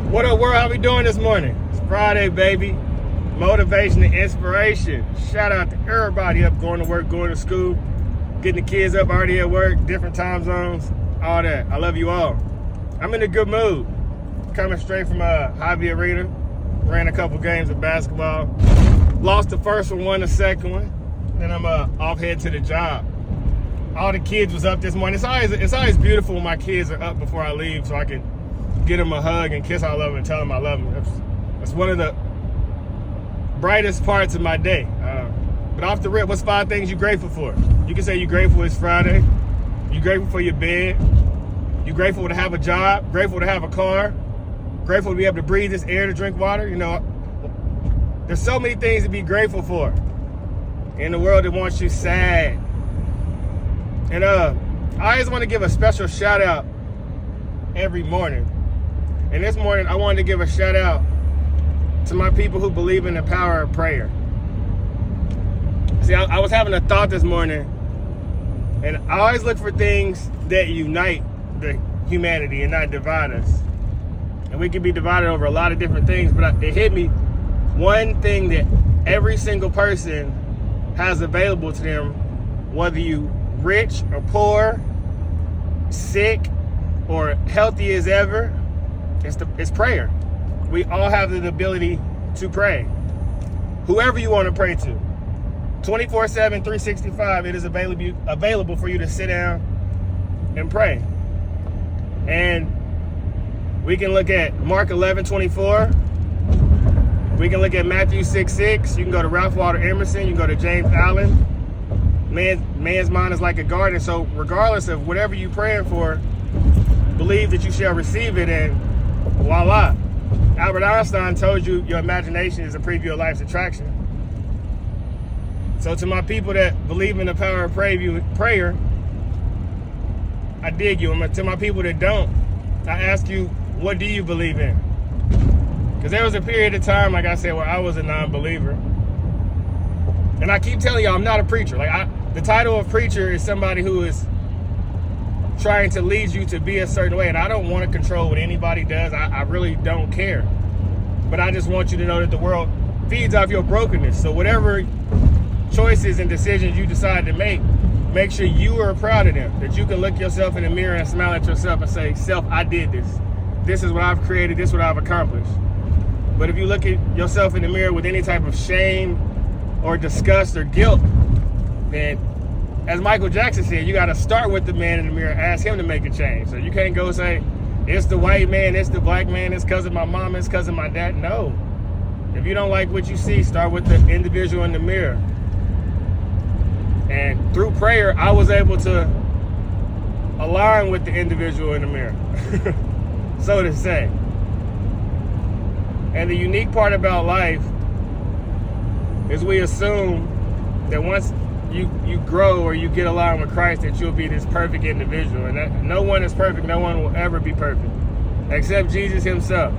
What up, world? How we doing this morning? It's Friday, baby. Motivation and inspiration. Shout out to everybody up going to work, going to school, getting the kids up already at work, different time zones, all that. I love you all. I'm in a good mood. Coming straight from Hy-Vee Arena. Ran a couple games of basketball. Lost the first one, won the second one. Then I'm off head to the job. All the kids was up this morning. It's always beautiful when my kids are up before I leave, so I can get them a hug and kiss all of them and tell them I love them. That's one of the brightest parts of my day. But off the rip, what's 5 things you're grateful for? You can say you're grateful it's Friday. You're grateful for your bed. You're grateful to have a job. Grateful to have a car. Grateful to be able to breathe this air, to drink water. You know, there's so many things to be grateful for in the world that wants you sad. And I always want to give a special shout out every morning. And this morning, I wanted to give a shout out to my people who believe in the power of prayer. See, I was having a thought this morning, and I always look for things that unite the humanity and not divide us. And we can be divided over a lot of different things, but it hit me, one thing that every single person has available to them, whether you rich or poor, sick or healthy as ever, it's prayer. We all have the ability to pray. Whoever you want to pray to. 24/7, 365, it is available for you to sit down and pray. And we can look at Mark 11:24. We can look at Matthew 6:6. You can go to Ralph Waldo Emerson. You can go to James Allen. Man's mind is like a garden. So regardless of whatever you're praying for, believe that you shall receive it, and voila. Albert Einstein told you your imagination is a preview of life's attraction. So to my people that believe in the power of prayer, I dig you. And to my people that don't, I ask you, what do you believe in? Because there was a period of time, like I said, where I was a non-believer. And I keep telling y'all, I'm not a preacher. The title of preacher is somebody who is trying to lead you to be a certain way. And I don't want to control what anybody does. I really don't care. But I just want you to know that the world feeds off your brokenness. So whatever choices and decisions you decide to make sure you are proud of them. That you can look yourself in the mirror and smile at yourself and say, self, I did this. This is what I've created. This is what I've accomplished. But if you look at yourself in the mirror with any type of shame or disgust or guilt, then as Michael Jackson said, you got to start with the man in the mirror, ask him to make a change. So you can't go say, it's the white man, it's the black man, it's because of my mom, it's because of my dad. No. If you don't like what you see, start with the individual in the mirror. And through prayer, I was able to align with the individual in the mirror, so to say. And the unique part about life is we assume that once you grow or you get aligned with Christ, that you'll be this perfect individual. And that no one is perfect. No one will ever be perfect except Jesus himself.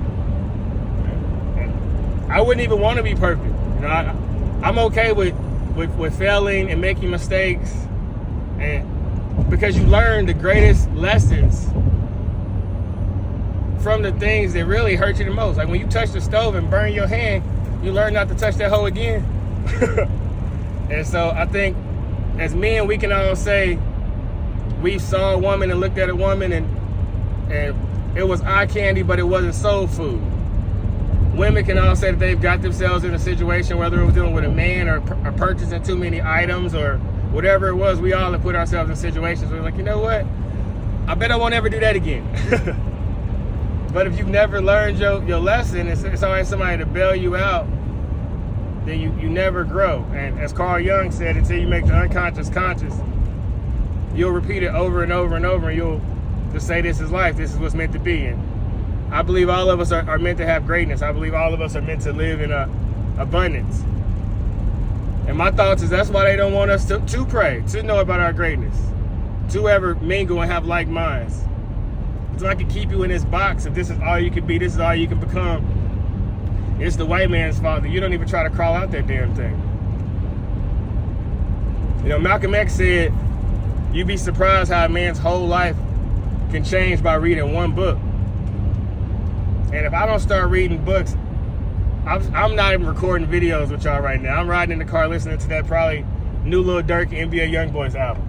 I wouldn't even want to be perfect. You know, I'm okay with failing and making mistakes, and because you learn the greatest lessons from the things that really hurt you the most. Like when you touch the stove and burn your hand, you learn not to touch that hole again. And so I think as men, we can all say we saw a woman and looked at a woman and it was eye candy, but it wasn't soul food. Women can all say that they've got themselves in a situation, whether it was dealing with a man or purchasing too many items or whatever it was. We all have put ourselves in situations where we're like, you know what? I bet I won't ever do that again. But if you've never learned your lesson, it's always somebody to bail you out, then you never grow. And as Carl Jung said, until you make the unconscious conscious, you'll repeat it over and over and over, and you'll just say, this is life, this is what's meant to be. And I believe all of us are meant to have greatness. I believe all of us are meant to live in abundance. And my thoughts is that's why they don't want us to pray, to know about our greatness, to ever mingle and have like minds. So I can keep you in this box. If this is all you can be, this is all you can become, it's the white man's fault that you don't even try to crawl out that damn thing. You know, Malcolm X said, you'd be surprised how a man's whole life can change by reading one book. And if I don't start reading books, I'm not even recording videos with y'all right now. I'm riding in the car listening to that probably new Lil Durk NBA Youngboys album.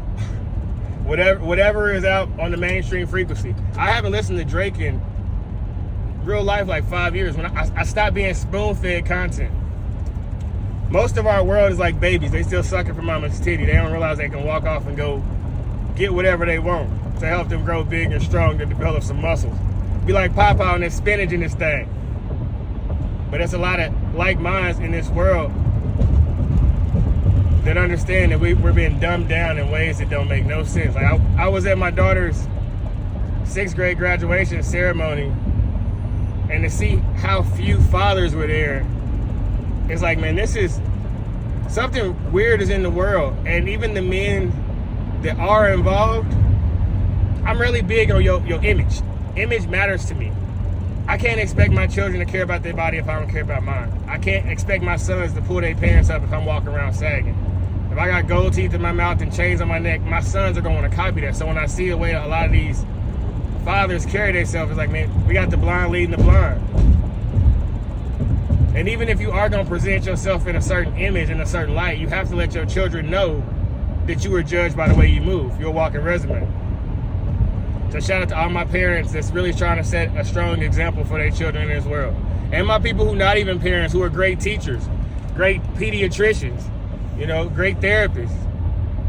Whatever is out on the mainstream frequency. I haven't listened to Drake in real life like 5 years. When I stopped being spoon-fed content. Most of our world is like babies. They still sucking from mama's titty. They don't realize they can walk off and go get whatever they want to help them grow big and strong, to develop some muscles. Be like Popeye on that spinach in this thing. But there's a lot of like minds in this world that understand that we're being dumbed down in ways that don't make no sense. Like I was at my daughter's 6th grade graduation ceremony, and to see how few fathers were there, it's like, man, this is something weird is in the world. And even the men that are involved, I'm really big on your image. Image matters to me. I can't expect my children to care about their body if I don't care about mine. I can't expect my sons to pull their pants up if I'm walking around sagging. If I got gold teeth in my mouth and chains on my neck, my sons are going to copy that. So when I see the way a lot of these fathers carry themselves, it's like, man, we got the blind leading the blind. And even if you are going to present yourself in a certain image, in a certain light, you have to let your children know that you were judged by the way you move, your walking resume. So shout out to all my parents that's really trying to set a strong example for their children in this world. And my people who not even parents, who are great teachers, great pediatricians, great therapists,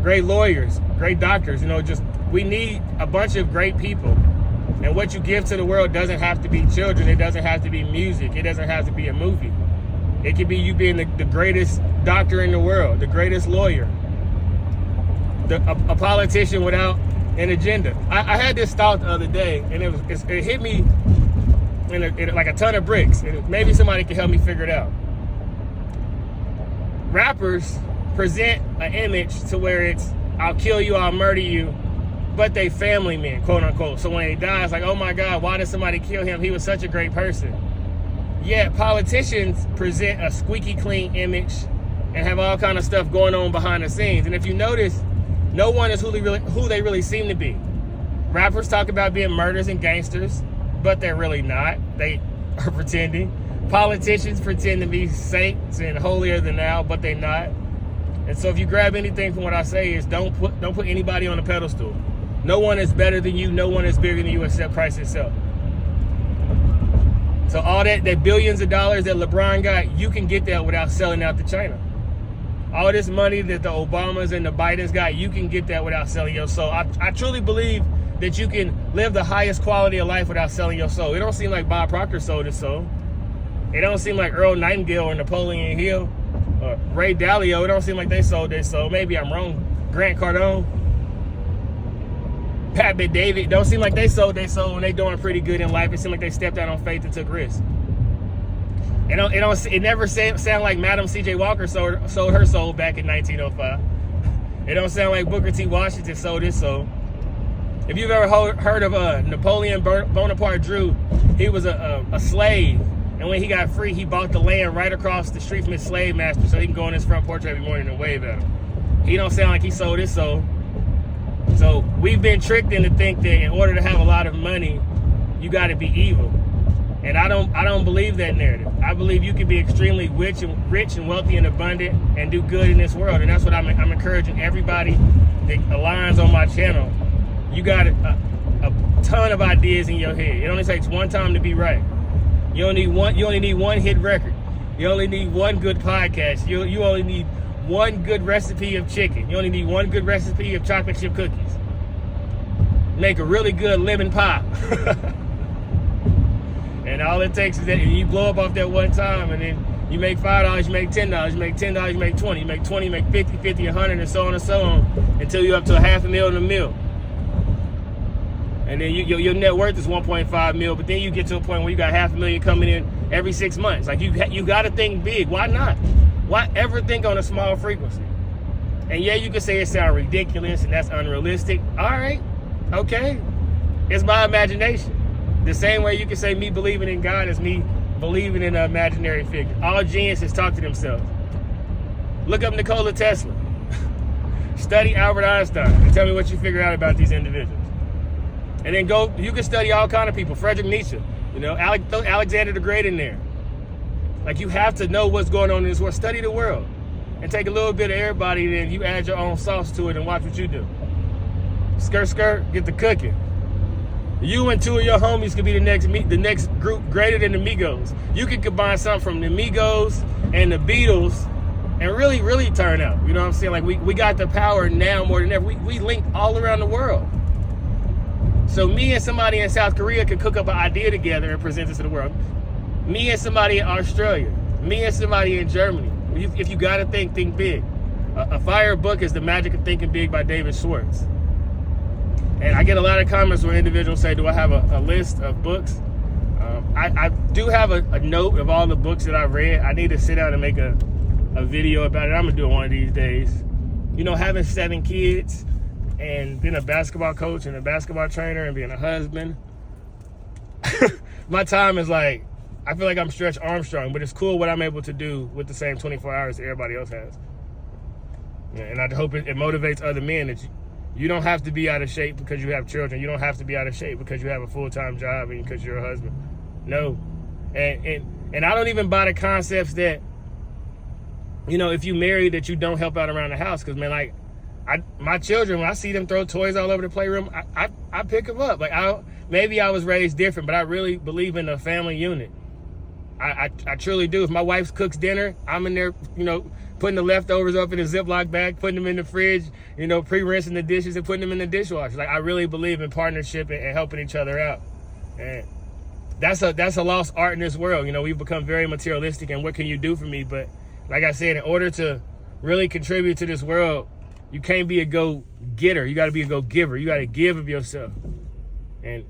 great lawyers, great doctors. We need a bunch of great people. And what you give to the world doesn't have to be children. It doesn't have to be music. It doesn't have to be a movie. It could be you being the greatest doctor in the world, the greatest lawyer, a politician without an agenda. I had this thought the other day, and it hit me in like a ton of bricks. And maybe somebody can help me figure it out. Rappers present an image to where it's, I'll kill you, I'll murder you, but they family men, quote unquote. So when he dies, like, oh my God, why did somebody kill him? He was such a great person. Yet politicians present a squeaky clean image and have all kind of stuff going on behind the scenes. And if you notice, no one is who they really seem to be. Rappers talk about being murderers and gangsters, but they're really not. They are pretending. Politicians pretend to be saints and holier than thou, but they're not. And so if you grab anything from what I say, is don't put anybody on a pedestal. No one is better than you. No one is bigger than you except Christ himself. So all that billions of dollars that LeBron got, you can get that without selling out to China. All this money that the Obamas and the Bidens got, you can get that without selling your soul. I truly believe that you can live the highest quality of life without selling your soul. It don't seem like Bob Proctor sold his soul. It don't seem like Earl Nightingale or Napoleon Hill or Ray Dalio. It don't seem like they sold their soul. Maybe I'm wrong. Grant Cardone, Pat David. Don't seem like they sold their soul when they doing pretty good in life. It seemed like they stepped out on faith and took risks. It never sound like Madam C.J. Walker sold her soul back in 1905. It don't sound like Booker T. Washington sold his soul. If you've ever heard of Napoleon Bonaparte Drew, he was a slave. And when he got free, he bought the land right across the street from his slave master so he can go on his front porch every morning and wave at him. He don't sound like he sold his soul. So we've been tricked into think that in order to have a lot of money, you got to be evil. And I don't believe that narrative. I believe you can be extremely rich and wealthy and abundant and do good in this world. And that's what I'm encouraging everybody that aligns on my channel. You got a ton of ideas in your head. It only takes one time to be right. You only need one hit record. You only need one good podcast. You only need one good recipe of chicken. You only need one good recipe of chocolate chip cookies. Make a really good lemon pie. And all it takes is that you blow up off that one time, and then you make $5, you make $10, you make $10, you make $20, you make $20, you make $50, $50, $100, and so on, until you're up to $500,000 in a meal. And then your net worth is 1.5 mil, but then you get to a point where you got $500,000 coming in every 6 months. Like you got to think big. Why not? Why ever think on a small frequency? And yeah, you can say it sounds ridiculous and that's unrealistic. All right, okay, it's my imagination. The same way you can say me believing in God is me believing in an imaginary figure. All geniuses talk to themselves. Look up Nikola Tesla. Study Albert Einstein and tell me what you figure out about these individuals. And then you can study all kind of people. Friedrich Nietzsche. You know, throw Alexander the Great in there. Like, you have to know what's going on in this world. Study the world. And take a little bit of everybody, then you add your own sauce to it and watch what you do. Skirt, skirt, get the cooking. You and two of your homies could be the next group greater than the Migos. You could combine something from the Migos and the Beatles and really, really turn out. You know what I'm saying? Like, we got the power now more than ever. We link all around the world. So me and somebody in South Korea could cook up an idea together and present it to the world. Me and somebody in Australia. Me and somebody in Germany. If you gotta think big. A fire book is The Magic of Thinking Big by David Schwartz. And I get a lot of comments where individuals say, do I have a list of books? I do have a note of all the books that I've read. I need to sit down and make a video about it. I'm gonna do it one of these days. You know, having 7 kids and being a basketball coach and a basketball trainer and being a husband, my time is like, I feel like I'm Stretch Armstrong, but it's cool what I'm able to do with the same 24 hours that everybody else has. Yeah, and I hope it motivates other men that you don't have to be out of shape because you have children. You don't have to be out of shape because you have a full-time job and because you're a husband. No. And I don't even buy the concepts that, you know, if you marry that you don't help out around the house. Because, man, like, my children, when I see them throw toys all over the playroom, I pick them up. Like, maybe I was raised different, but I really believe in the family unit. I truly do. If my wife cooks dinner, I'm in there, you know, putting the leftovers up in a Ziploc bag, putting them in the fridge, you know, pre-rinsing the dishes and putting them in the dishwasher. Like, I really believe in partnership and helping each other out. And that's a lost art in this world. You know, we've become very materialistic and what can you do for me? But like I said, in order to really contribute to this world, you can't be a go-getter. You got to be a go-giver. You got to give of yourself. And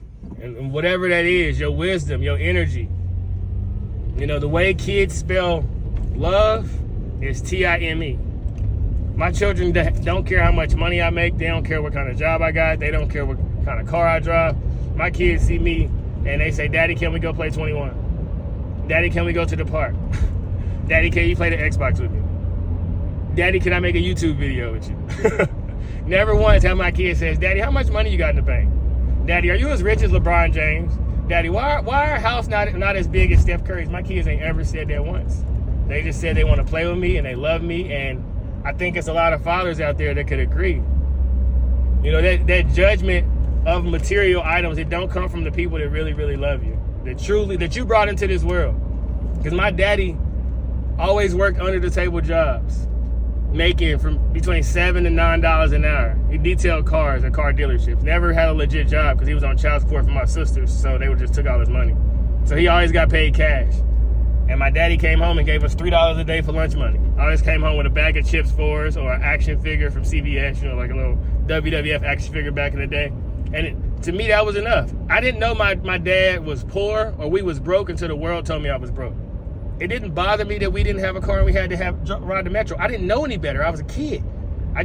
whatever that is, your wisdom, your energy. You know, the way kids spell love is T-I-M-E. My children don't care how much money I make. They don't care what kind of job I got. They don't care what kind of car I drive. My kids see me and they say, Daddy, can we go play 21? Daddy, can we go to the park? Daddy, can you play the Xbox with me? Daddy, can I make a YouTube video with you? Never once have my kid says, Daddy, how much money you got in the bank? Daddy, are you as rich as LeBron James? Daddy, why our house not as big as Steph Curry's? My kids ain't ever said that once. They just said they want to play with me and they love me, and I think it's a lot of fathers out there that could agree. You know, that judgment of material items, it don't come from the people that really, really love you, that you brought into this world. Because my daddy always worked under the table jobs, making from between $7 and $9 an hour. He detailed cars at car dealerships. Never had a legit job because he was on child support for my sisters, so they just took all his money. So he always got paid cash. And my daddy came home and gave us $3 a day for lunch money. I always came home with a bag of chips for us or an action figure from CVS, you know, like a little WWF action figure back in the day. And to me, that was enough. I didn't know my dad was poor or we was broke until the world told me I was broke. It didn't bother me that we didn't have a car and we had to ride the metro. I didn't know any better. I was a kid.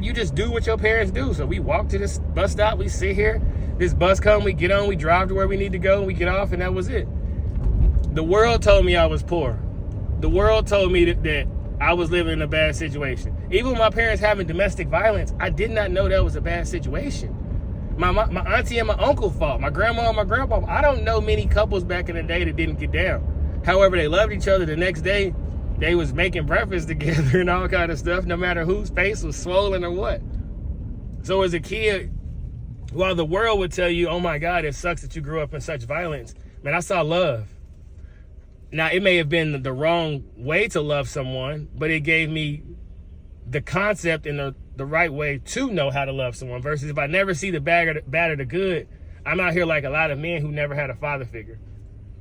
You just do what your parents do. So we walk to this bus stop, we sit here, this bus comes, we get on, we drive to where we need to go, and we get off, and that was it. The world told me I was poor. The world told me that I was living in a bad situation. Even with my parents having domestic violence, I did not know that was a bad situation. My auntie and my uncle fought. My grandma and my grandpa. I don't know many couples back in the day that didn't get down. However, they loved each other. The next day, they was making breakfast together and all kind of stuff, no matter whose face was swollen or what. So as a kid, while the world would tell you, oh my God, it sucks that you grew up in such violence, man, I saw love. Now, it may have been the wrong way to love someone, but it gave me the concept and the right way to know how to love someone, versus if I never see the bad or the good, I'm out here like a lot of men who never had a father figure.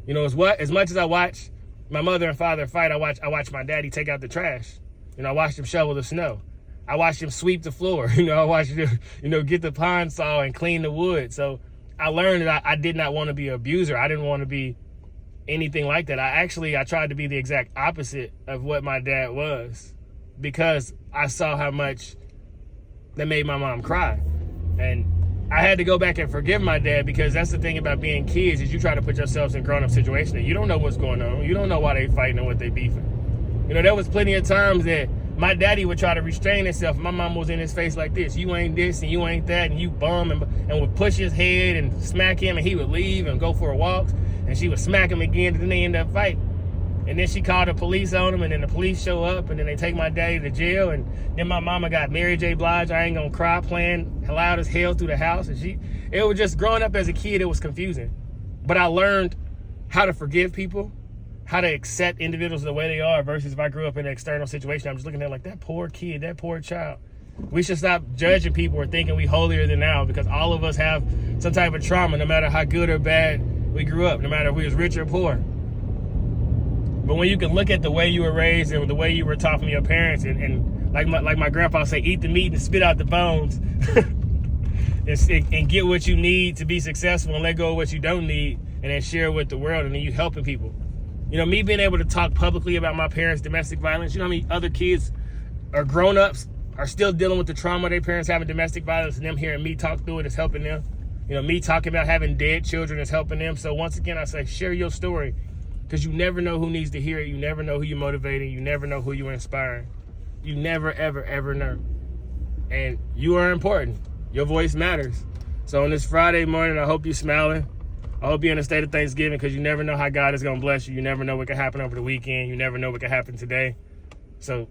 You know, as much as I watch my mother and father fight, I watch my daddy take out the trash. You know, I watched him shovel the snow. I watched him sweep the floor. You know, I watched him, get the pond saw and clean the wood. So I learned that I did not want to be an abuser. I didn't want to be anything like that. I tried to be the exact opposite of what my dad was, because I saw how much that made my mom cry. And I had to go back and forgive my dad, because that's the thing about being kids, is you try to put yourselves in grown-up situations and you don't know what's going on. You don't know why they fighting and what they beefing. You know, there was plenty of times that my daddy would try to restrain himself. My mom was in his face like this. You ain't this and you ain't that, and you bum, and would push his head and smack him, and he would leave and go for a walk. And she would smack him again, and then they end up fighting. And then she called the police on him, and then the police show up, and then they take my daddy to jail. And then my mama got Mary J. Blige, I Ain't Gonna Cry, playing loud as hell through the house. And it was just, growing up as a kid, it was confusing. But I learned how to forgive people, how to accept individuals the way they are, versus if I grew up in an external situation, I'm just looking at like, that poor kid, that poor child. We should stop judging people or thinking we holier than thou, because all of us have some type of trauma, no matter how good or bad we grew up, no matter if we was rich or poor. But when you can look at the way you were raised and the way you were taught from your parents, and like my grandpa say, eat the meat and spit out the bones, and get what you need to be successful and let go of what you don't need, and then share with the world, and then you helping people. You know, me being able to talk publicly about my parents' domestic violence, you know how many other kids or grown-ups are still dealing with the trauma their parents having domestic violence, and them hearing me talk through it is helping them. You know, me talking about having dead children is helping them. So once again, I say, share your story, because you never know who needs to hear it. You never know who you're motivating. You never know who you're inspiring. You never, ever, ever know. And you are important. Your voice matters. So on this Friday morning, I hope you're smiling. I hope you're in a state of Thanksgiving, because you never know how God is going to bless you. You never know what can happen over the weekend. You never know what can happen today. So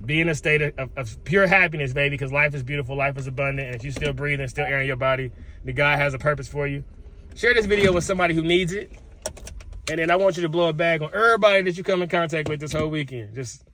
be in a state of pure happiness, baby, because life is beautiful. Life is abundant. And if you're still breathing, still air in your body, the God has a purpose for you. Share this video with somebody who needs it. And then I want you to blow a bag on everybody that you come in contact with this whole weekend. Just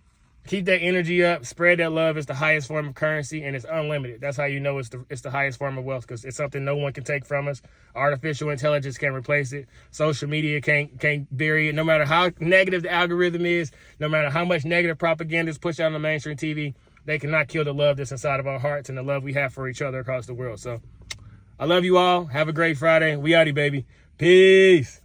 keep that energy up. Spread that love. It's the highest form of currency, and it's unlimited. That's how you know it's the highest form of wealth, because it's something no one can take from us. Artificial intelligence can't replace it. Social media can't bury it. No matter how negative the algorithm is, no matter how much negative propaganda is pushed out on the mainstream TV, they cannot kill the love that's inside of our hearts and the love we have for each other across the world. So I love you all. Have a great Friday. We outie, baby. Peace.